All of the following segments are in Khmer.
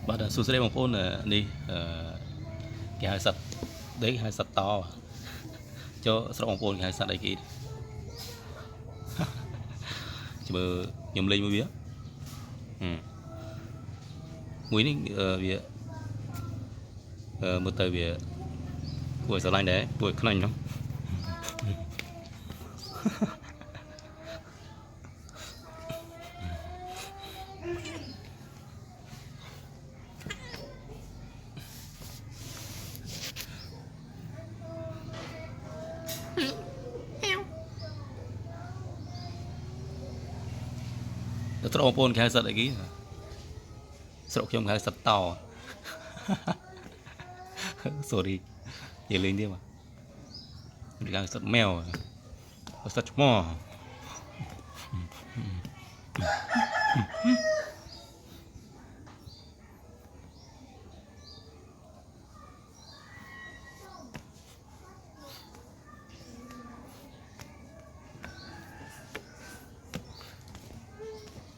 បាទសួស្តីបងប្អូននេះគេហៅសត្វដីហៅសត្វតចូលស្រុកបងប្អូនគេហៅសត្វអីគេជើខ្ញុំលេងមួយវាមួយនេះវាមើលទៅវាគួរឲ្យស្រឡាញ់ដែរគួរឲ្យខ្នាញ់ហ្នឹងទៅស្រុកបងប្អូនគេហៅសត្វអីគេស្រុកខ្ញុំគេហៅសត្វតsorry និយាយលេងទៀតបាទគេហៅសត្វម៉ែវសត្វឆ្មោះ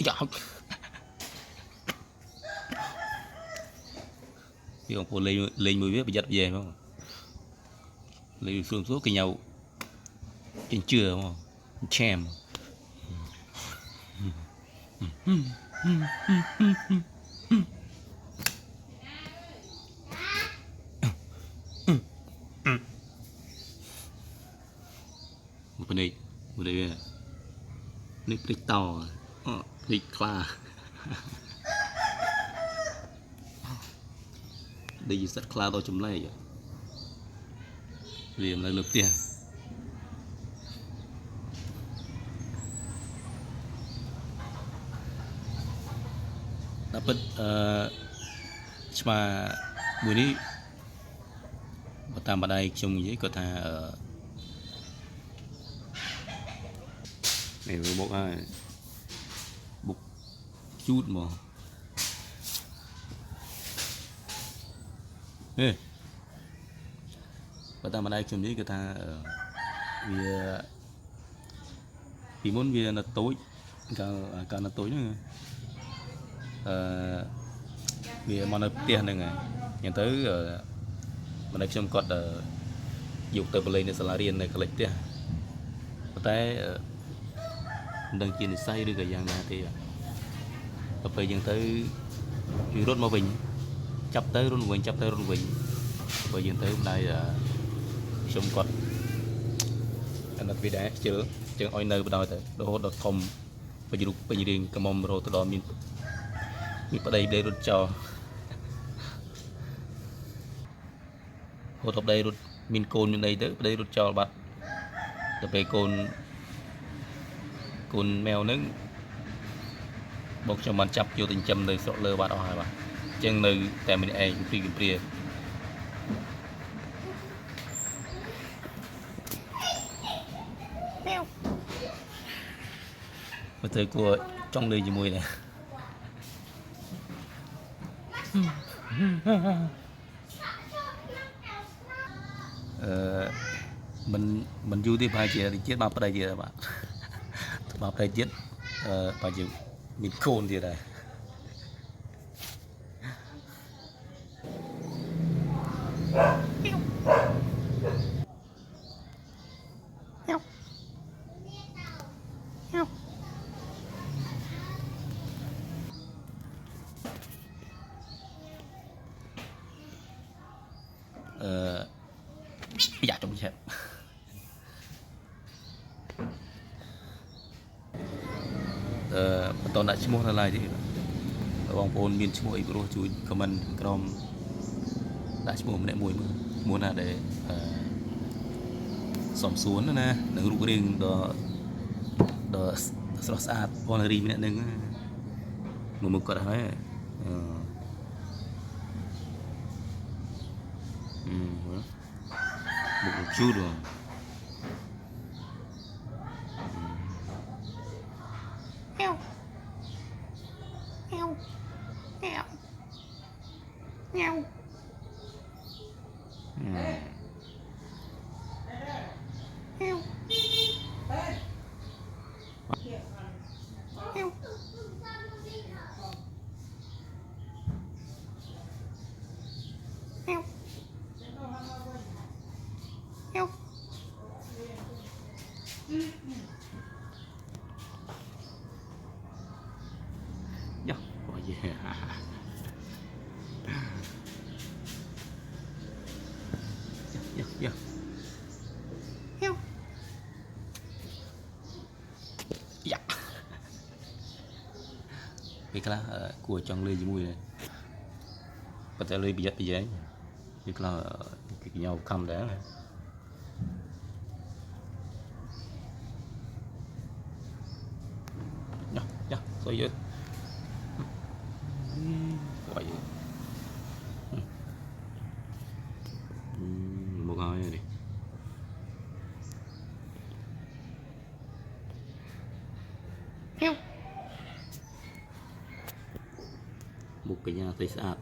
យ៉ាប់ពីបងប្អូនលេងមួយវាប្រយ័ត្នវាហ្មងលេងស្រួលគេញ៉ៅចិញ្ជឿហ្មងឆាមមួយនេះវានេះព្រិចតព្រិចខ្លាដែលយីសត្វខ្លាដល់ចម្លែកវានៅលើផ្ទះតែពិតឆ្មាមួយនេះបើតាមម្ដាយខ្ញុំនិយាយគាត់ថានេះវាមកហើយបុកជូតមកបើតាមម្ដាយខ្ញុំនិយាយគាត់ថាវាពីមុនវានៅតូចកាលនៅតូចហ្នឹងវាមកនៅផ្ទះហ្នឹងហើយអញ្ចឹងទៅម្ដាយខ្ញុំគាត់យកទៅបលេងនៅសាលារៀននៅកន្លែងផ្ទះប៉ុន្តែមិនដឹងជានិស្ស័យឬក៏យ៉ាងណាទេដល់ពេលអញ្ចឹងទៅវារត់មកវិញចាប់ទៅរត់វិញចាប់ទៅរត់វិញបើយើងទៅម្ដាយខ្ញុំគាត់អាណិតវាដែរជិលចឹងឲ្យនៅបដ ாய் ទៅរហូតដល់ធំពេញរូបពេញរាងកមុំរហូតដល់មានប្តីរត់ចោលហូតដល់ប្តីរត់មានកូនមានអីទៅប្តីរត់ចោលបាត់ទៅពេលកូនម៉ែវហ្នឹងបងខ្ញុំបានចាប់យកទៅចិញ្ចឹមនៅស្រុកលើបាត់អស់ហើយបាទអញ្ចឹងនៅតែម្នាក់ឯងព្រីកំព្រាមើលទៅគួរចង់លេងជាមួយដែរមិនយូរទេប្រហែលជាជាតិបានប្តីទៀតបាទបានប្តីទៀតប្រហែលជាមានកូនទៀតដែរយ៉ាចុំឆែបបន្តដាក់ឈ្មោះនៅឡើយទេបងប្អូនមានឈ្មោះអីព្រោះជួយខមមិនក្រោមដាក់ឈ្មោះម្នាក់មួយមើលឈ្មោះណាដែលសំសួនណានឹងរូបរាងដ៏ស្រស់ស្អាតបងនារីម្នាក់ហ្នឹងមកគាត់ហើយបុកជូរ Dạ, có gì dạ, dạ. Dạ. Việc là của trong lưới mùi này có thể lưới bị giật gì ấy việc là cái nhau cầm đá này dạ, dạ, rồi vậy vậy một hai này một cái nhà thấy sạch